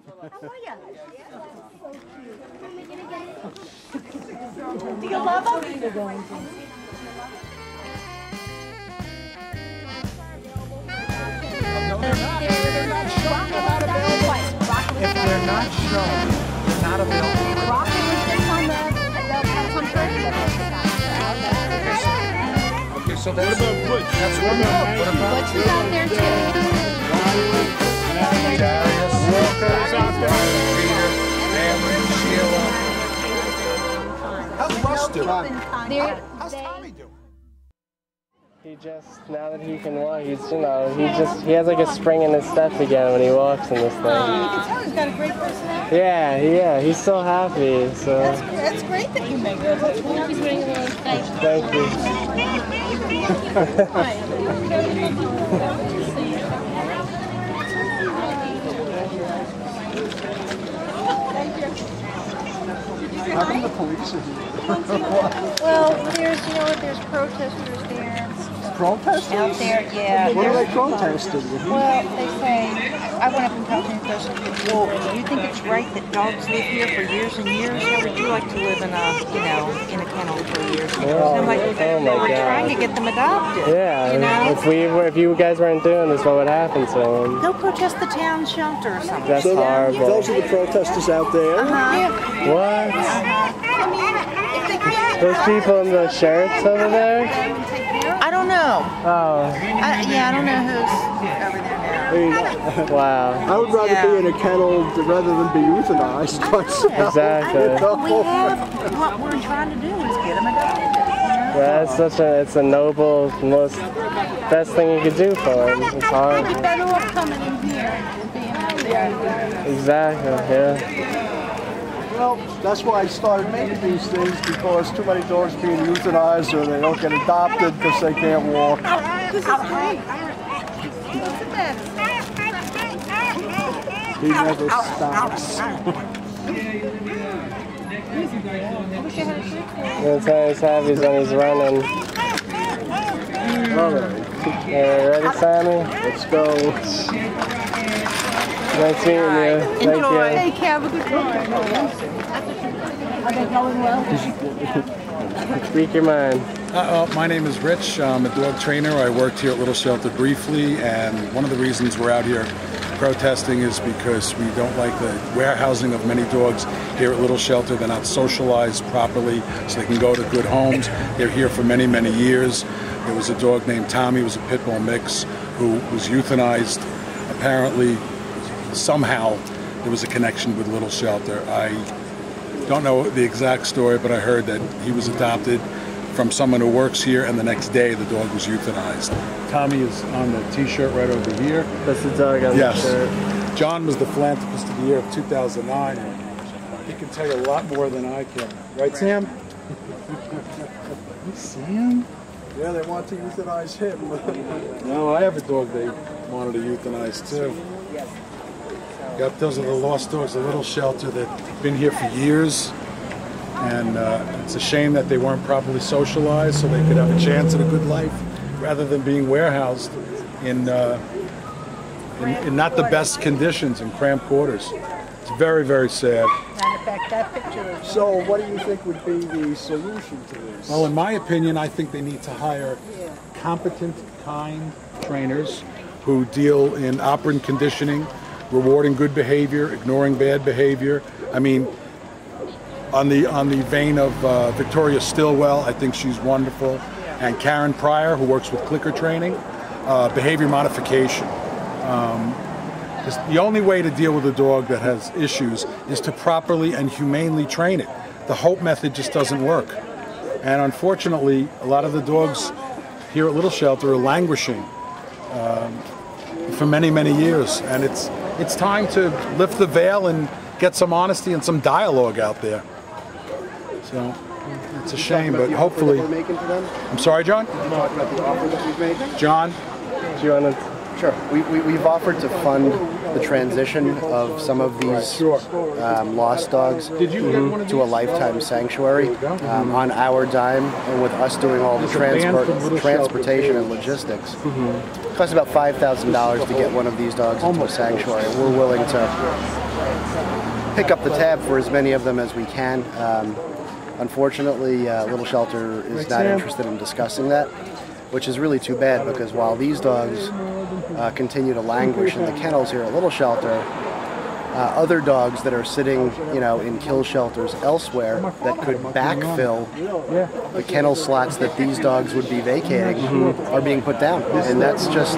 Do you love them? If they're not shown, they're not available. Okay, so that's what about Butch? That's what about Butch is out there too. Darius, Walker's out there. Peter, Cameron, Sheila. How's Russ doing? How's Tommy doing? He just, now that he can walk, he's, you know, he has like a spring in his step again when he walks in this thing. You can tell he's got a great personality. Yeah, he's so happy, so. That's great that you make it. He's wearing a little face. Thank you. How come the police are here? Well, there's protesters there. Protesters? Out there, yeah. What are they protesting? Well, they say, I went up and talked to the person. Well, do you think it's right that dogs live here for years and years? How would you like to live in a, in a kennel for years and years? I'm like, we're trying to get them adopted. Yeah, you know? if you guys weren't doing this, what would happen to them? They'll protest the town shelter or something. That's horrible. Those are the protesters out there? What? Those people in the shirts over there? I don't know. Oh. I don't know who's over there now. Wow. I would rather be in a kennel rather than be euthanized myself. Exactly. What we're trying to do is get them adopted. Yeah, it's a noble, most best thing you could do for them. It's hard. You're better off coming in here than being out there. Exactly, yeah. Well, that's why I started making these things, because too many dogs being euthanized or they don't get adopted because they can't walk. This is great. He never stops. That's how he's happy when he's running. All right. Ready, Sammy? Let's go. Nice meeting you. Thank you. Take care. Have a good time. Are they going well? Speak your mind. My name is Rich. I'm a dog trainer. I worked here at Little Shelter briefly, and one of the reasons we're out here protesting is because we don't like the warehousing of many dogs here at Little Shelter. They're not socialized properly so they can go to good homes. They're here for many, many years. There was a dog named Tommy, who was a pit bull mix, who was euthanized. Apparently, somehow, there was a connection with Little Shelter. I don't know the exact story, but I heard that he was adopted from someone who works here, and the next day the dog was euthanized. Tommy is on the t-shirt right over here. That's the dog on the shirt. John was the philanthropist of the year of 2009. He can tell you a lot more than I can. Right, Sam? You see him? Yeah, they want to euthanize him. No, I have a dog they wanted to euthanize too. Yep, those are the lost dogs of Little Shelter that have been here for years. And it's a shame that they weren't properly socialized so they could have a chance at a good life rather than being warehoused in not the best conditions, in cramped quarters. It's very, very sad. Matter of fact, that picture. So what do you think would be the solution to this? Well, in my opinion, I think they need to hire competent, kind trainers who deal in operant conditioning, rewarding good behavior, ignoring bad behavior. I mean, on the vein of Victoria Stillwell, I think she's wonderful, and Karen Pryor, who works with clicker training, behavior modification. The only way to deal with a dog that has issues is to properly and humanely train it. The Hope method just doesn't work. And unfortunately, a lot of the dogs here at Little Shelter are languishing for many, many years. And it's time to lift the veil and get some honesty and some dialogue out there. So it's a shame, but hopefully. We're making to them? I'm sorry, John? You talking about the offer that we've made? John? Do you want to Sure. We've offered to fund the transition of some of these lost dogs to a lifetime sanctuary on our dime, and with us doing all the transportation and logistics. It costs about $5,000 to get one of these dogs into a sanctuary, and we're willing to pick up the tab for as many of them as we can. Unfortunately, Little Shelter is not interested in discussing that, which is really too bad, because while these dogs continue to languish in the kennels here at Little Shelter, other dogs that are sitting, in kill shelters elsewhere that could backfill the kennel slots that these dogs would be vacating are being put down, and that's just,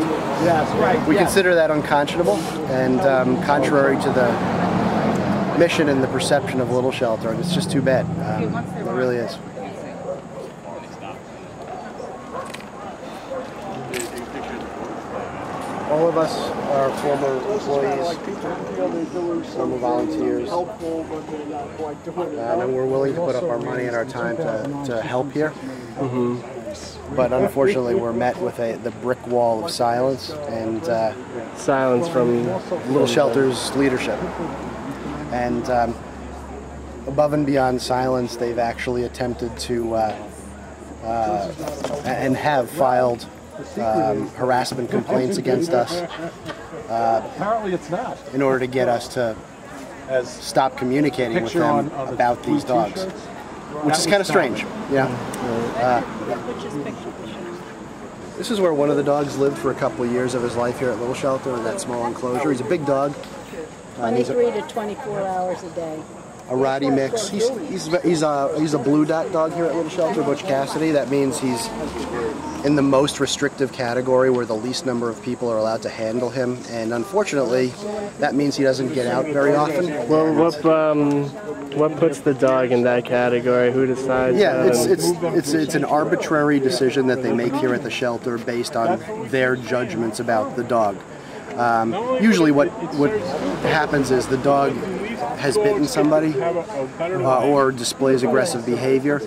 we consider that unconscionable and contrary to the mission and the perception of Little Shelter, and it's just too bad. It really is. All of us are former employees, former volunteers, and we're willing to put up our money and our time to help here. But unfortunately, we're met with the brick wall of silence and silence from Little Shelter's leadership. And above and beyond silence, they've actually attempted to and have filed harassment complaints against us. Apparently it's not. In order to get us to stop communicating with them about these dogs, which is kind of strange. This is where one of the dogs lived for a couple of years of his life here at Little Shelter in that small enclosure. He's a big dog. 23 to 24 hours a day. A Roddy mix. He's a blue dot dog here at Little Shelter, Butch Cassidy. That means he's in the most restrictive category where the least number of people are allowed to handle him, and unfortunately, that means he doesn't get out very often. Well, what puts the dog in that category? Who decides? Yeah, it's an arbitrary decision that they make here at the shelter based on their judgments about the dog. Usually what happens is the dog has bitten somebody or displays aggressive behavior.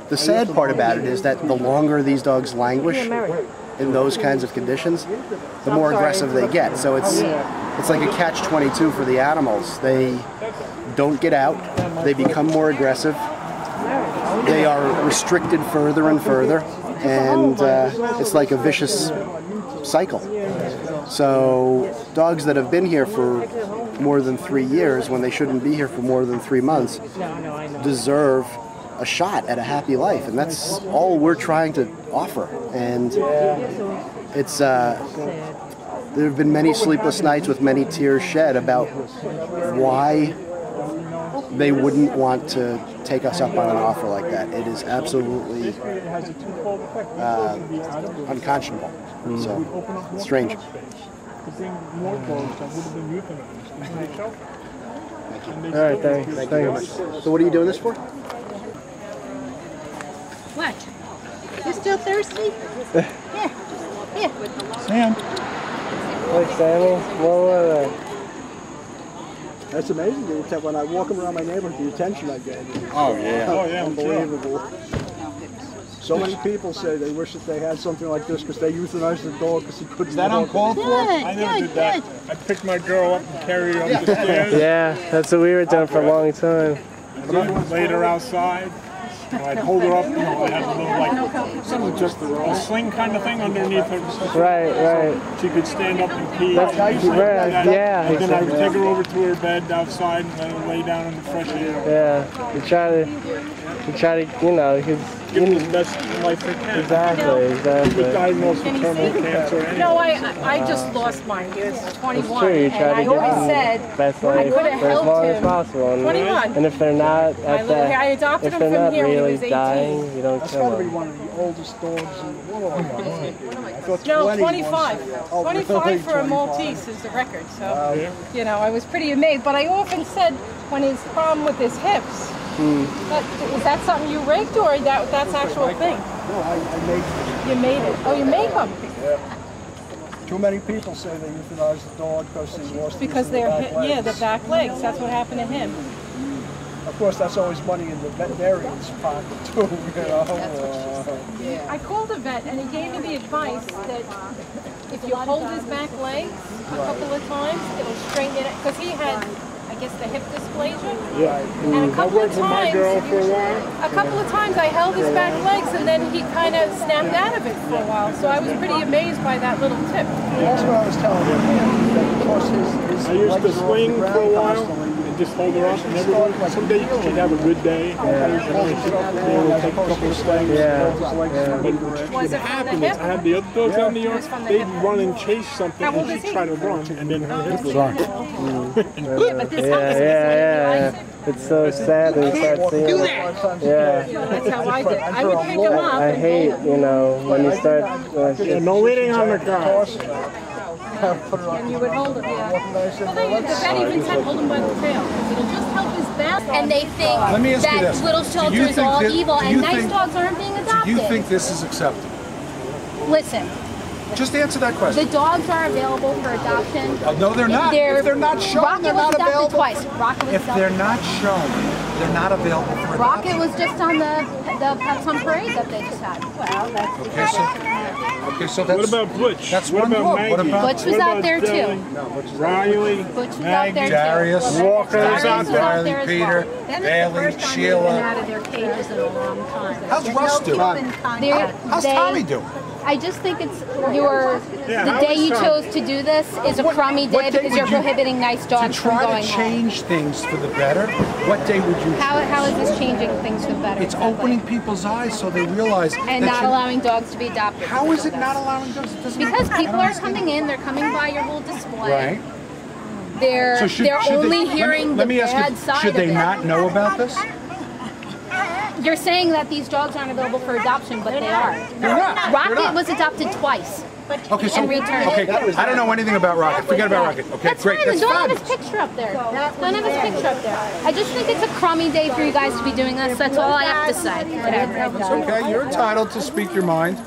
The sad part about it is that the longer these dogs languish in those kinds of conditions, the more aggressive they get. So it's like a catch-22 for the animals. They don't get out, they become more aggressive, they are restricted further and further, and it's like a vicious cycle. So dogs that have been here for more than 3 years, when they shouldn't be here for more than 3 months, deserve a shot at a happy life, and that's all we're trying to offer. And it's there have been many sleepless nights with many tears shed about why they wouldn't want to take us up on an offer like that. It is absolutely unconscionable. So it's strange. All right, thanks. Thank you very much. So what are you doing this for? What? You still thirsty? Here. Here. Sam. Hey, Sammy. What? That's amazing. When I walk around my neighborhood, the attention I get. Oh yeah. Unbelievable. So many people say they wish that they had something like this because they euthanized the dog because he couldn't. Is that uncalled for? I never did that. I picked my girl up and carried her up the stairs. Yeah, that's what we were doing for a long time. And then laid her outside. And I'd hold her up, I had a little just a sling kind of thing underneath her. Right. So she could stand up and pee. That's right. Yeah. And then I would take her over to her bed outside and let her lay down in the fresh air. Yeah. You try to, Give him the best life they can. Exactly. He was diagnosed with terminal cancer. No, I just lost mine. He was 21. True, you try and to I give always them said best I life could have for as helped long him. as possible. And, 21. And if they're not I adopted if him they're from not here when he really was 18. dying, you don't That's kill got to be them. one of the oldest dogs in the world. I thought No, 20 25. was, 25 really? for a Maltese is the record. So, I was pretty amazed. But I often said when his problem with his hips, is that something you rigged or that's actual thing? No, I make them. You made it. Oh, you make them? Yeah. Too many people say they euthanized the dog because he lost Because the back legs. the back legs. That's what happened to him. Of course, that's always money in the veterinarian's pocket too. I called a vet and he gave me the advice that if you hold his back legs a couple of times, it'll straighten it, because he had, I guess, the hip dysplasia. Yeah. And a couple of my girl times, for a while. a couple of times I held his back legs, and then he kind of snapped out of it for a while. So I was pretty amazed by that little tip. That's what I was telling him. Of course, his I used to legs are off swing the for a ground while constantly. and just hold her up and everything. Some days she'd have a good day. And then she'd take a couple of swings. But Was it from the what happened is hip? I had the other dogs out in the yard, from the they'd hip. run and chase something How old and is she'd he? try to run and then her hip would Yeah, but this helps. Yeah. It's so sad when you start seeing it. Yeah. That's how I did. I would pick him up. I hate, when you start. Yeah, no waiting on the car. And you would hold him, yeah. Well, the vet even said hold him by the tail. It'll just help his balance. And they think Let me ask you that this. little Do shelter you is think all that- evil do and you nice think- dogs aren't being adopted. Do you think this is acceptable? Listen, Just answer that the question. dogs are available for adoption. No, they're not. If they're not shown, Rocket they're was not adopted available. twice. Rocket was If adopted. they're not shown, they're not available for adoption. Rocket was just on the Pets on Parade that they just had. Well, that's Okay, so that's What about Butch? That's what one about dog. Maggie? What about Butch was What out about there Deli? too. Riley, Butch was out Maggie, there too. Darius, Walker was Darius out was there. out there as Peter, well. Bailey, Sheila. Out of their cages in a long time. How's Russ doing? How's Tommy doing? I just think it's Yeah, the how day is you Tommy? chose to do this is a crummy what day day because would you're you- prohibiting nice To dogs from try going to home. change things for the better, what day would you choose? How is this changing things for the better? It's exactly? opening people's eyes so they realize and that not you- allowing dogs to be adopted. How is it not allowing dogs? It doesn't Because make- I people don't are understand. coming in, they're coming by your whole display. Right. They're So should only they, hearing let me the ask bad you, side should they of it. not know about this? You're saying that these dogs aren't available for adoption, but they are. They're not. They're Rocket not. was adopted twice. Okay, so and returned. okay, I don't know anything about Rocket. Forget about Rocket. Okay, That's great. fine. That's Don't have his fabulous. picture up there. Don't have his picture up there. I just think it's a crummy day for you guys to be doing this. That's all I have to say. Whatever. It's okay. You're entitled to speak your mind.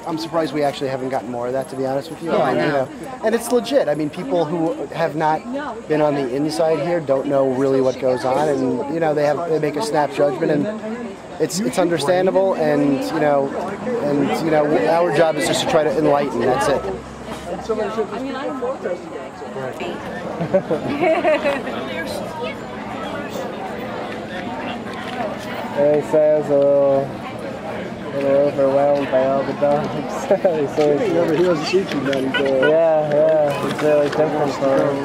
I'm surprised we actually haven't gotten more of that, to be honest with you. And it's legit. I mean, people who have not been on the inside here don't know really what goes on, and they make a snap judgment, and it's understandable, and our job is just to try to enlighten. That's it. And he sounds a little overwhelmed by all the dogs. He seems, He doesn't see too many dogs. yeah, it's really different for him.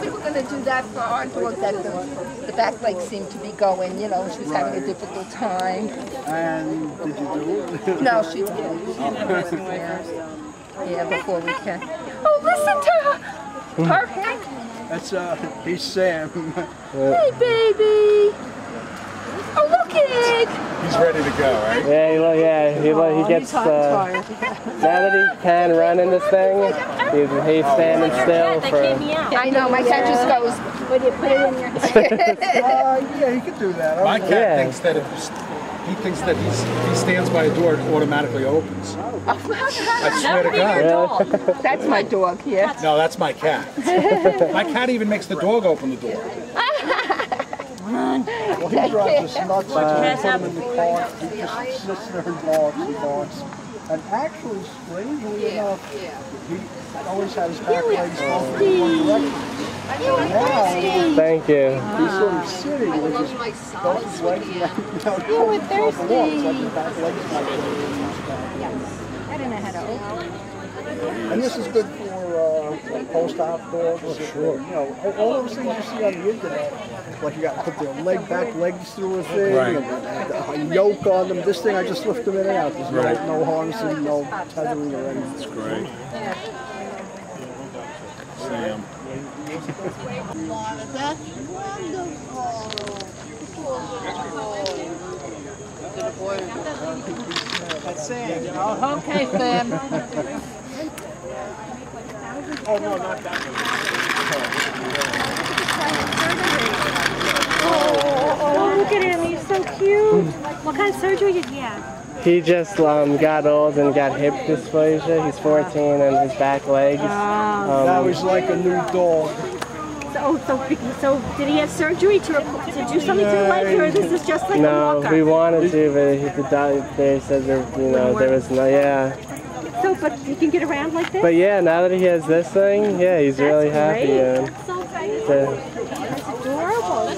We were going to do that for our dog that the back legs seem to be going, she's having a difficult time. And did you do it? No, she didn't. Yeah, before we can. Oh, listen to her! Perfect. That's he's Sam. Hey, baby. Oh, look at it. He's ready to go, right? He gets, now that he can run in this thing, he's standing still for, I know, my son just goes, Would you put it in your Yeah, he could do that. My cat Yeah. thinks that if he stands by a door, it automatically opens. I swear to God. That's my dog here. No, that's my cat. My cat even makes the dog open the door. Well, he drives us nuts. I put him in the car. He just sits there and barks. And actually, strangely enough, he always had his back legs open in one direction. Now, thank you. he's sort of sitting with his both legs and You were thirsty. like his back legs might be. I don't know how to open. And this is good for post-op dogs. Sure. All those things you see on the internet, like you got to put their back legs through a thing, Right. and a yoke on them. This thing, I just lift them in and out. There's no harnessing, no tethering or anything. That's great. Sam. That's wonderful. That's Sam. Okay, Sam. Oh, no, not that Oh, look at him. He's so cute. What kind of surgery did he have? He just got old and got hip dysplasia. He's 14 and his back legs. Now he's like a new dog. So did he have surgery to do something to the leg, or this is just like a No, walker? we wanted to, but they said there was no, yeah. So, but he can get around like this? But yeah, now that he has this thing, yeah, he's really happy. That's so great. That's adorable.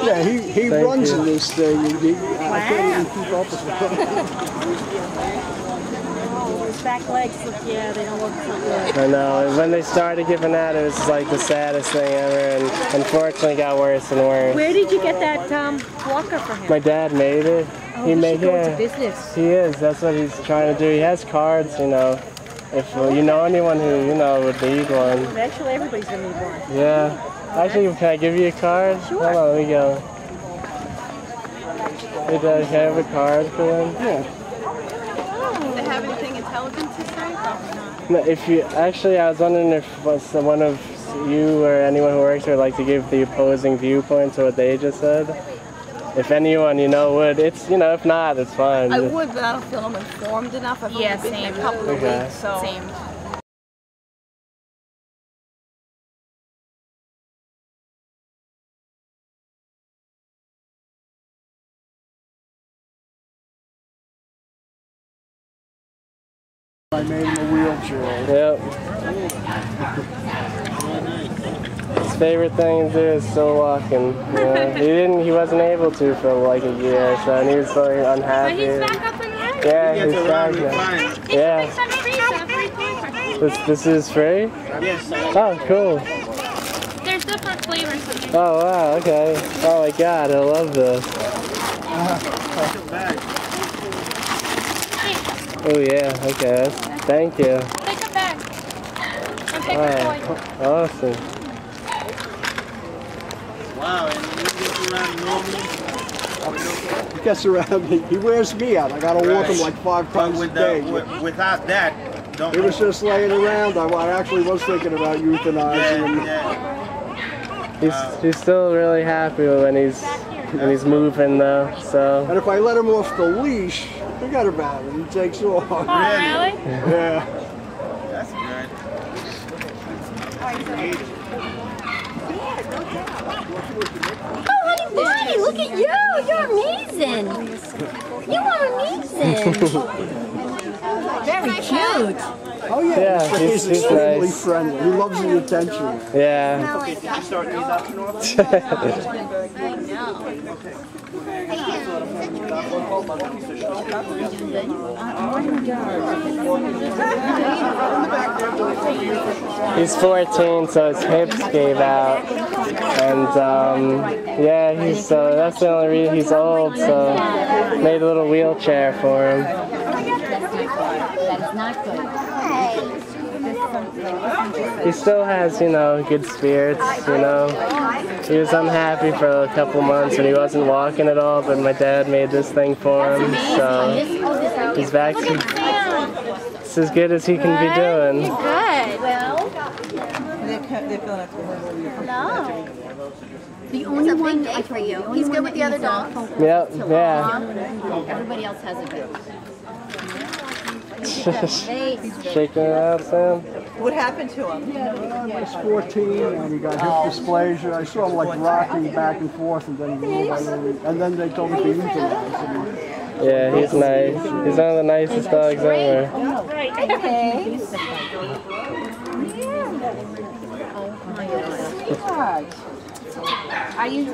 Yeah, he runs in this thing. I can't even keep up with him. His back legs look, yeah, they don't look so good. I know. And when they started giving out, it was like the saddest thing ever, and unfortunately got worse and worse. Where did you get that walker for him? My dad made it. Oh, He made go into business. He is. That's what he's trying to do. He has cards, you know. If you know anyone who would need one. Eventually, everybody's gonna need one. Yeah. Actually, can I give you a card? Sure. Hold on, let me go. Hey, Dad, can I have a card for them? Yeah. Do they have anything intelligent to say? Probably not. No, if you actually, I was wondering if one of you or anyone who works here would like to give the opposing viewpoint to what they just said. If anyone would, it's if not, it's fine. I would, but I don't feel I'm informed enough. I've only been here a couple of weeks, so. Same. I made him a wheelchair. Yep. His favorite thing to do is still walking. He wasn't able to for like a year, so and he was so unhappy. But he's back up in there? Yeah, he's back now. Yeah. This is free? Yes. Oh, cool. There's different flavors. Oh wow, okay. Oh my god, I love this. Oh yeah, okay. Thank you. Take a bag. And take a toy. Awesome. Wow, and he gets around normally? He gets around, he wears me out. I gotta walk him like 5 times a day. Without that, don't. He was just laying around. I actually was thinking about euthanizing him. He's still really happy when he's moving though. So. And if I let him off the leash, forget about it. He takes off. Oh, really? Yeah. That's good. Oh, honey bunny, look at you. You're amazing. You are amazing. Very cute. Oh yeah, Yeah, he's he's extremely nice. friendly. He loves the attention. Yeah. He's 14, so his hips gave out, and yeah, that's the only reason. He's old, so made a little wheelchair for him. That is not good. He still has, good spirits, He was unhappy for a couple months when he wasn't walking at all, but my dad made this thing for him, so he's back to it's as good as he can be doing. Good. Well, no. The only one I for you. He's good with the other dogs. Yep, yeah. Everybody else has a bit. Shaking it out, Sam? What happened to him? He was 14 and he got hip dysplasia. I saw him like rocking back and forth, and then they told me to euthanize him. Yeah, he's nice. He's one of the nicest dogs ever. Okay. Are you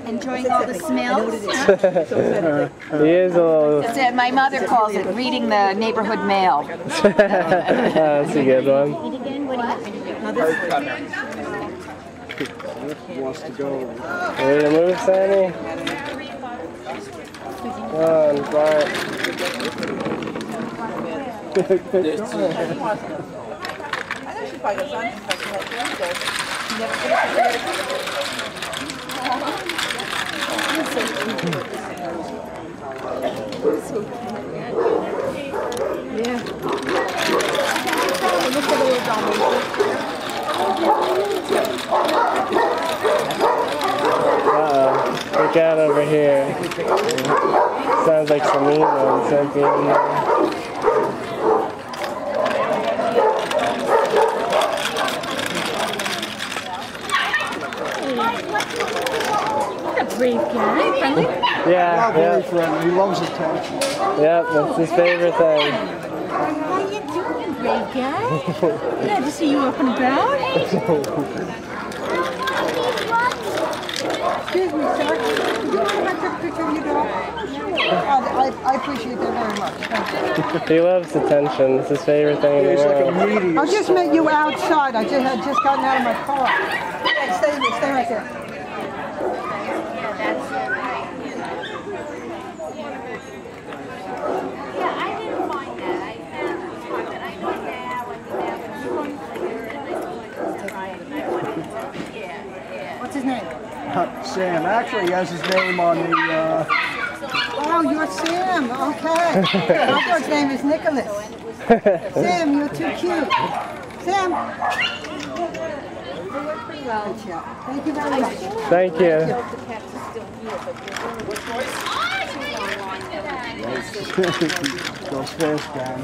enjoying all the smells? He is a little... My mother calls it reading the neighborhood mail. That's a good one. He wants to go. Ready to move, Sammy? Come on, Bart. Look out over here. Sounds like some mean ones might be in there. brave guy. Friendly? Yeah, very friendly. He loves attention. Yep, that's his favorite thing. How you doing, brave guy? Glad to see you up and about. Excuse me, sir. Can I take a picture of your dog? I appreciate that very much. Thank you. He loves attention. It's his favorite thing in the world. I just met you outside. I had just gotten out of my car. Yeah, stay right there. What's his name? Sam. Actually, he has his name on the... Oh, you're Sam. Okay. My dog's name is Nicholas. Sam, you're too cute. Sam. Thank you very much. Thank you. Those fish guys.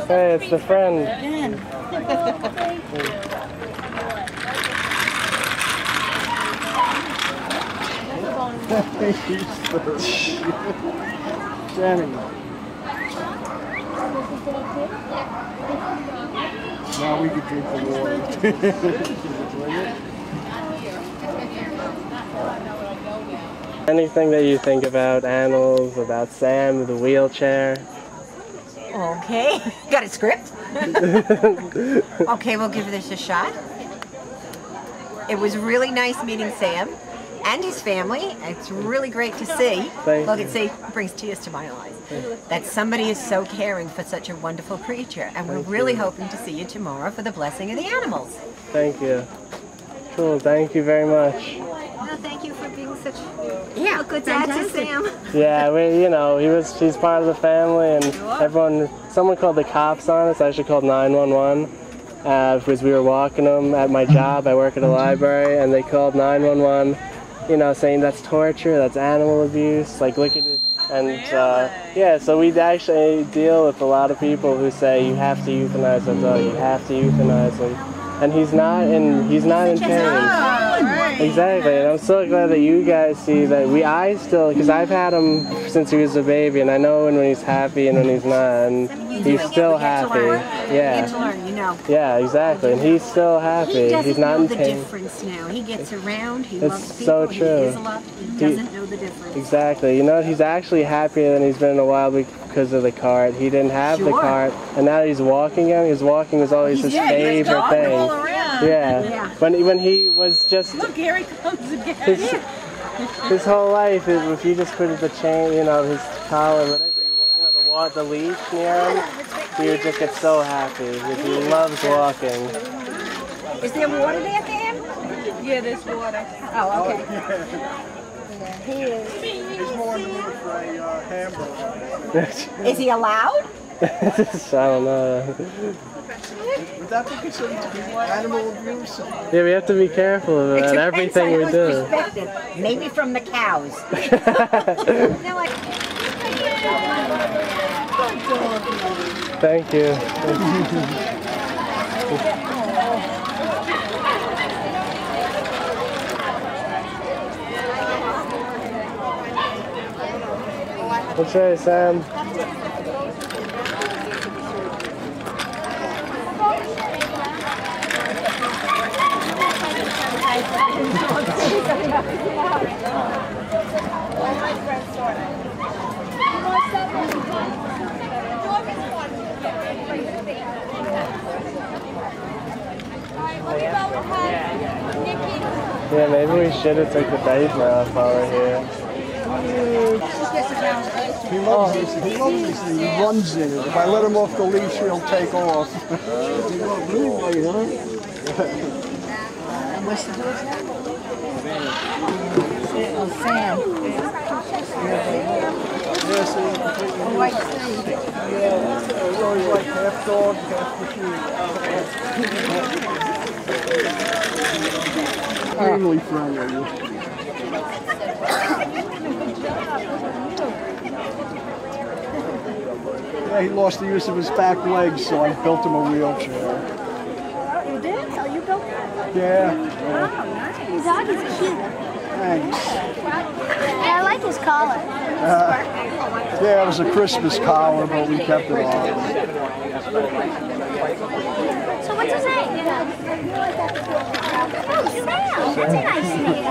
Hey, it's the friend. Jenny. Now we can drink the water. Anything that you think about animals, about Sam, the wheelchair? Okay, got a script? Okay, we'll give this a shot. It was really nice meeting Sam and his family. It's really great to see. Look and see, it brings tears to my eyes. That somebody is so caring for such a wonderful creature. And we're really hoping to see you tomorrow for the blessing of the animals. Thank you. Cool, thank you very much. Well, thank you for being such a good dad to Sam. Yeah, she's part of the family, and someone called the cops on us. I actually called 911 because we were walking them at my job. I work at a library, and they called 911, saying that's torture, that's animal abuse, like look at it. And yeah, so we actually deal with a lot of people who say you have to euthanize our dog, you have to euthanize him. And he's not in pain. Exactly, and I'm so glad that you guys see that because I've had him since he was a baby, and I know when he's happy and when he's not, and he's still happy. Yeah. Yeah, exactly, and he's still happy. He's not in pain. He doesn't know the difference now. He gets around, he loves people, so true. He is loved, he doesn't know the difference. Exactly. He's actually happier than he's been in a while because of the cart. He didn't have the cart, and now he's walking him. His walking was always his favorite thing. Yeah. When he was just... Look, here he comes again. His whole life, if you just put the chain, his collar, whatever, the leash near him, he would just get so happy because he loves walking. Is there water there for him? Yeah, there's water. Oh, okay. He is. He's more in the mood for a hamburger. Is he allowed? I don't know. Would that be considered to be animal abuse? Yeah, we have to be careful about everything we do. Maybe from the cows. Thank you. That's right, Sam. Yeah, maybe we should have took the diaper off while we're here. He loves this. He loves this thing. He runs in it. If I let him off the leash, he'll take off. Sam. He's always like half dog, half machine. Extremely friendly. Yeah, he lost the use of his back legs, so I built him a wheelchair. You did? Oh, you built that? Yeah. Oh, nice. Your dog is cute. Thanks. And I like his collar. Yeah, it was a Christmas collar, but we kept it on. So what's his name? Oh, Sam. That's a nice name.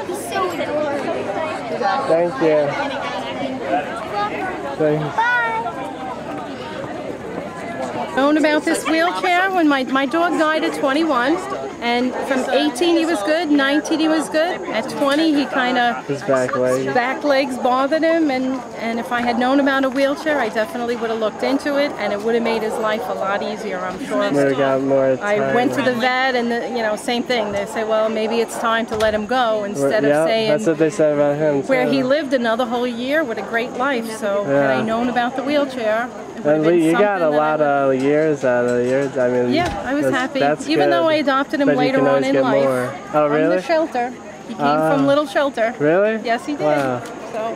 He's so adorable. Thank you. Thanks. Known about this wheelchair when my dog died at 21, and from 18 he was good, 19 he was good, at 20 he kind of his back legs bothered him, and if I had known about a wheelchair I definitely would have looked into it, and it would have made his life a lot easier, I'm sure. Would have got more time. I went to the vet, and same thing, they say, well, maybe it's time to let him go, instead of saying that's what they said about him too. Where he lived another whole year with a great life. So had I known about the wheelchair, and you got a lot of years out of yours. I mean, yeah, I was happy. That's even good. though I adopted him But later on in life. More. Oh, really? From the shelter. He came from Little Shelter. Really? Yes, he did. Wow. So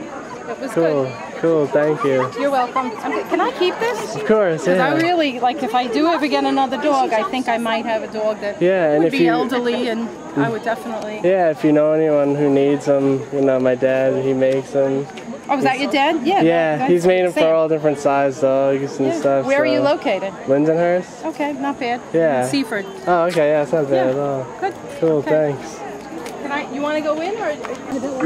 it was cool. good. Cool. Thank you. You're welcome. Can I keep this? Of course. Yeah. Because I really like. If I do ever get another dog, I think I might have a dog that and would if be you, elderly, and I would definitely. Yeah, if you know anyone who needs them, my dad, he makes them. Oh, was that your dad? Yeah. Yeah, he's made them for all different size dogs and stuff. Where are you located? Lindenhurst. Okay, not bad. Yeah. Seaford. Oh, okay, yeah, it's not bad at all. Good. Cool, okay. thanks. You want to go in or?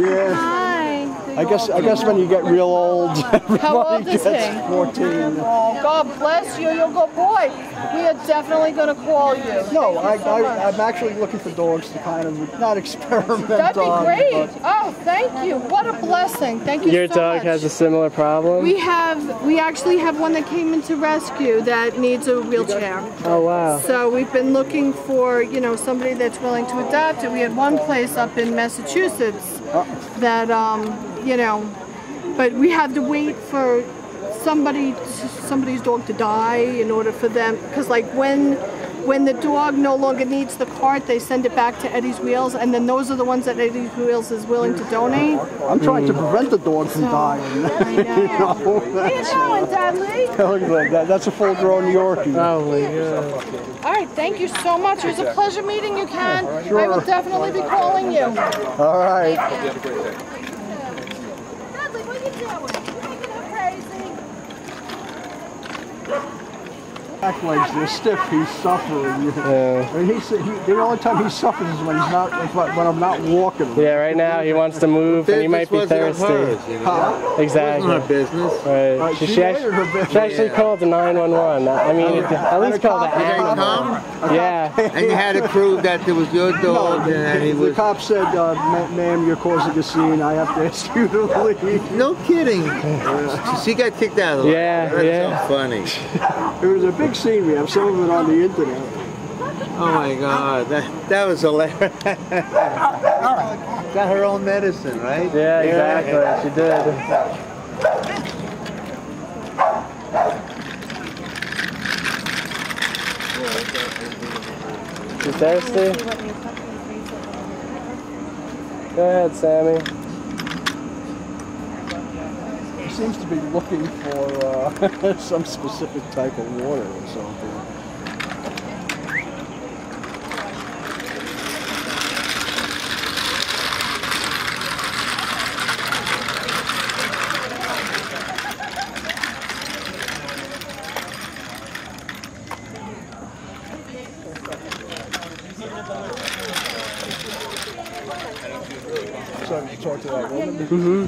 Yeah. Hi. I guess when you get real old, How old is gets he? 14. Oh, God bless you. You're a good boy. We are definitely going to call you. No, I'm actually looking for dogs to kind of not experiment That'd be on, great. but- Oh, thank you. What a blessing. Thank you Your so dog much. has a similar problem? We actually have one that came into rescue that needs a wheelchair. Oh, wow. So we've been looking for, somebody that's willing to adopt it. We had one place up in Massachusetts that, but we had to wait for somebody's dog to die in order for them, because like when the dog no longer needs the cart, they send it back to Eddie's Wheels, and then those are the ones that Eddie's Wheels is willing to donate. I'm trying to prevent the dog from dying. I know. How you doing, Dudley? Look at that. That's a full-grown Yorkie. Oh my God. All right, thank you so much. It was a pleasure meeting you, Ken. Sure. I will definitely be calling you. All right. Dudley, what are you doing? You're making her crazy. Back legs, they're stiff. He's suffering. And the only time he suffers is when I'm not walking. Yeah, right now he wants to move and he might be thirsty. Exactly. Her business. Right. She actually called the 911. I mean, at least call the ambulance. Yeah. And you had to prove that there was your dog and he was... The cop said, ma'am, you're causing a scene. I have to ask you to leave. No kidding. She got kicked out of the That's so funny. It was a big scene. We have some of it on the internet. Oh my God, that was hilarious. Got her own medicine, right? Yeah, exactly. She did. You thirsty? Go ahead, Sammy. He seems to be looking for some specific type of water or something. So you talk to that woman? Mm-hmm.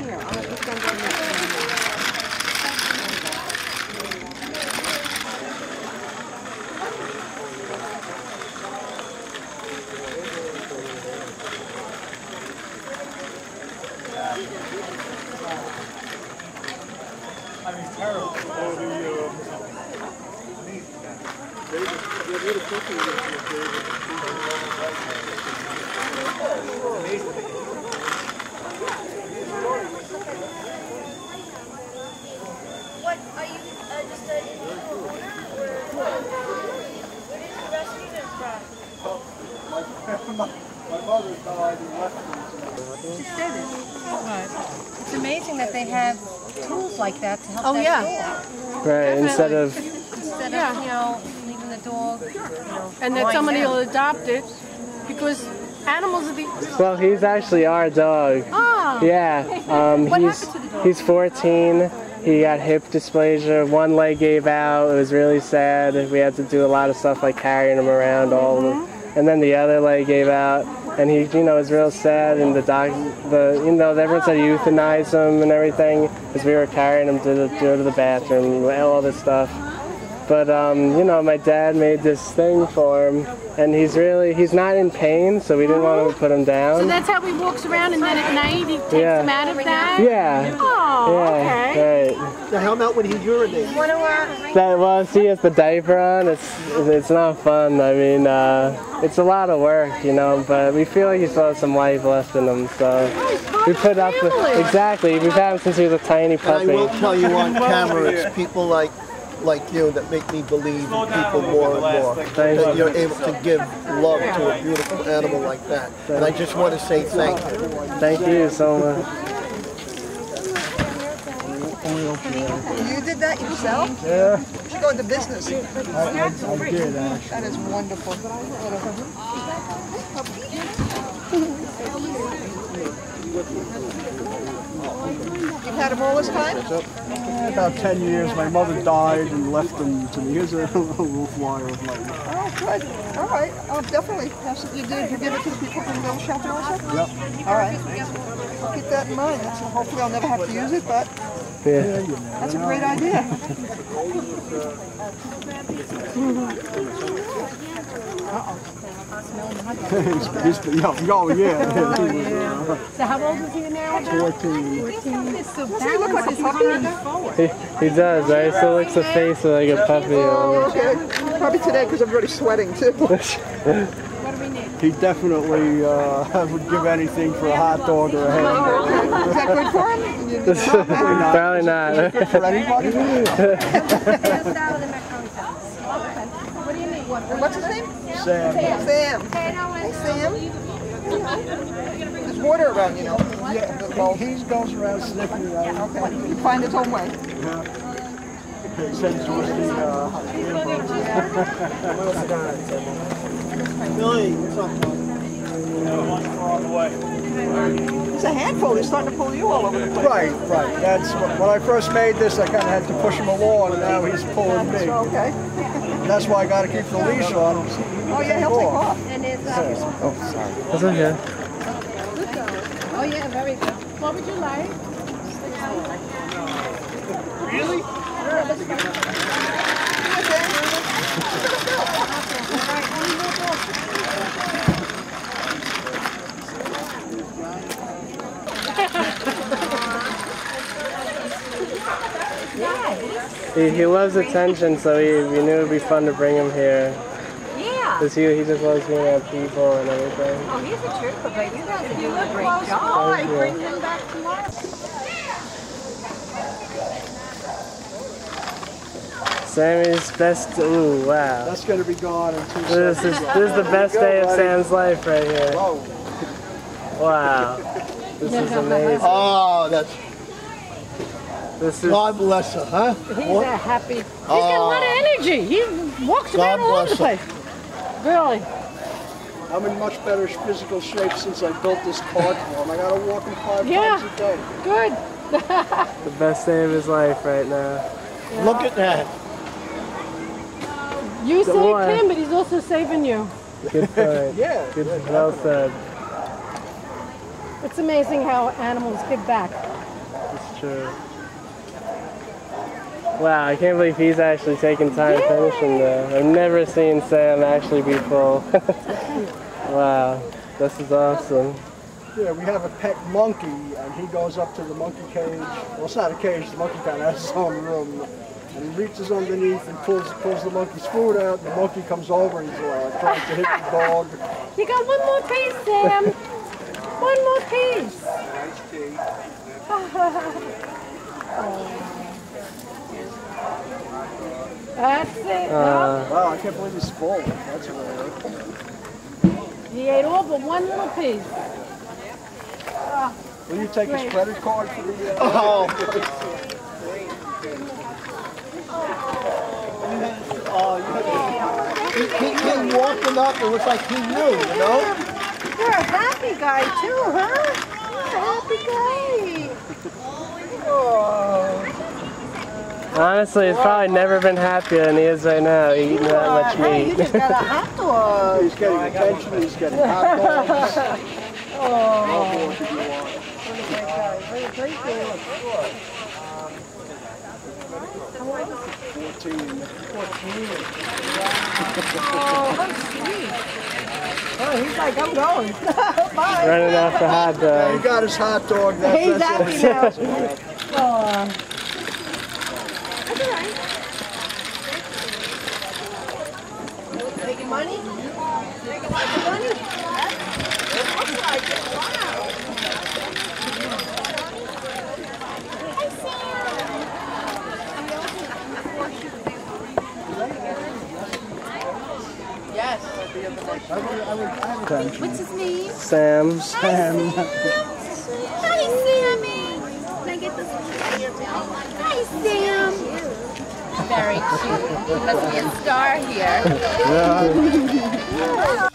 What, are you just an individual owner, or where did you rescue them from? My mother died in Western. It's amazing that they have tools like that to help Oh, that yeah. dog. Right, instead of Leaving the dog, And then lying somebody down. will adopt it because animals are the... well, he's actually our dog. Ah. Yeah, What he's happened to the dog? he's 14. He got hip dysplasia. One leg gave out. It was really sad. We had to do a lot of stuff like carrying him around all of them. And then the other leg gave out, and he, was real sad. And everyone said euthanize him and everything, because we were carrying him to go to the bathroom, all this stuff. But my dad made this thing for him, and he's not in pain, so we didn't want to put him down. So that's how he walks around, and then at night he takes him out of that? Yeah. Oh, okay. Right. So how about when he urinates? He has the diaper on. It's not fun. I mean, it's a lot of work, but we feel like he still has some life left in him, so we put up with exactly. We've had him since he was a tiny puppy. And I will tell you on camera, it's people like you that make me believe in people more and more. That you're able to give love to a beautiful animal like that. And I just want to say thank you. Thank you so much. You did that yourself? Yeah. You should go into business. I did, actually. That is wonderful. You've had him all this time? About 10 years. My mother died and left him to me. Here's a little flyer of mine. Oh, good. All right. I'll definitely pass it. Did you give it to the people from the shelter also? Yep. All right. I'll keep that in mind. Hopefully I'll never have to use it, but that's a great idea. So how old is he now? 14. Does he look like a puppy? He does, right? He still looks the face like a puppy. Oh, okay. Probably today because I'm already sweating too. He definitely would give anything for a hot dog or a hamburger. Is that good for him? Probably not. Good for anybody? What do you need? What's his name? Sam. Sam. Hey, Sam. There's water around, Yeah, he goes around sniffing around. Okay. He find his own way. It sends us Billy, what's up, It's a handful. He's starting to pull you all over the place. Right. That's when I first made this. I kind of had to push him along, and now he's pulling me. Okay. That's why I got to keep the leash on him. Oh yeah, he'll take off. Oh, sorry. That's okay. Oh yeah, very good. What would you like? Really? He loves attention, so we knew it would be fun to bring him here. Yeah. Because he just loves being around people and everything. Oh, he's a trooper, but you guys are doing a great job. Thank you. Bring him back tomorrow. Sammy's best. Ooh, wow. That's going to be gone in 2 This seconds. is the best day of Sam's life right here. Whoa. Wow. This is amazing. Oh, that's. This is. God bless her, huh? He's a happy. He's got a lot of energy. He walks around all over the place. Really. I'm in much better physical shape since I built this cart for him. I got to walk him 5 Yeah. times a day. Good. The best day of his life right now. Look at that. You saved boy. him, but he's also saving you. Good point. Yeah. Good. Well said. It's amazing how animals give back. It's true. Wow, I can't believe he's actually taking time finishing that. I've never seen Sam actually be full. Wow, this is awesome. Yeah, we have a pet monkey, and he goes up to the monkey cage. Well, it's not a cage, the monkey kind of has his own room. And he reaches underneath and pulls the monkey's food out, and the monkey comes over and he's trying to hit the dog. You got one more piece, Sam. One more piece. That's it. Wow, I can't believe he's full. That's really good. He ate all but one little piece. Will you take his credit card for the... Oh. came walking up, it was like he knew, you know? You're a happy guy too, huh? You're a happy guy. Oh. Honestly, he's probably never been happier than he is right now, eating that much meat. Hey, you just got a hot dog. He's getting attention, he's getting hot dogs. Oh. Oh, he's like, I'm going. Bye. Running off the hot dog. He got his hot dog. He's happy now. Oh. Making money? Making lots of money? It looks like it. Wow. Yes. What's his name? Sam. Sam. Hi, Sammy. Can I get this one? Hi, Sam. Very cute. He must be a star here. Yeah.